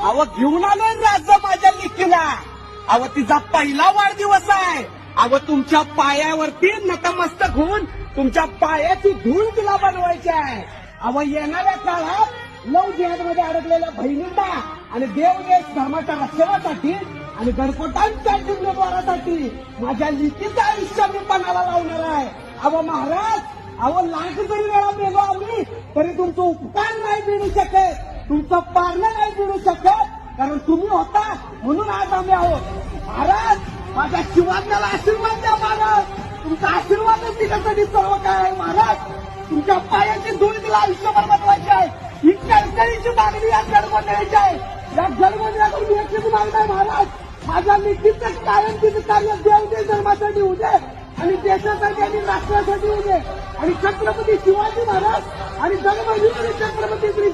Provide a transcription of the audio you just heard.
अहो घेऊन आलोय राज्य माझ्या लेकीला. अहो तिचा पहिला वाढदिवस आहे. अहो तुमच्या पायावरती नतमस्तक होऊन तुमच्या पायाची धूळ तिला बनवायची आहे. अहो येणाऱ्या काळात लव जिहादमध्ये अडकलेल्या बहिणींना आणि देवदेश धर्माच्या रक्षणासाठी आणि गणपतांच्या जिल्ह्याद्वारासाठी माझ्या लेकीचं आयुष्य मी पणाला लावणार आहे. अहो महाराज, अहो लाख जरी वेळा मेलो आम्ही तरी तुमचं उपकार नाही मिळू शकत, तुमचं पारणं नाही मिळू शकत, कारण तुम्ही होता म्हणून आज आम्ही आहोत. महाराज, माझ्या शिवाज्ञाला आशीर्वाद द्या महाराज. तुमचा आशीर्वादच तिच्यासाठी सर्व काय आहे महाराज. तुमच्या पायाची धूळ तिला आयुष्यभर बनवायची आहे. ही कळकळीची मागणी या जडगोंधळीची आहे. या जडगोंधळाकडून मी एकच मागणार महाराज, माझ्या लेकीचं कायम तिचं कार्य देवदेश धर्मासाठी होऊ दे आणि देशासाठी आणि राष्ट्रासाठी होऊ दे. आणि छत्रपती शिवाजी महाराज आणि धर्मवीर छत्रपती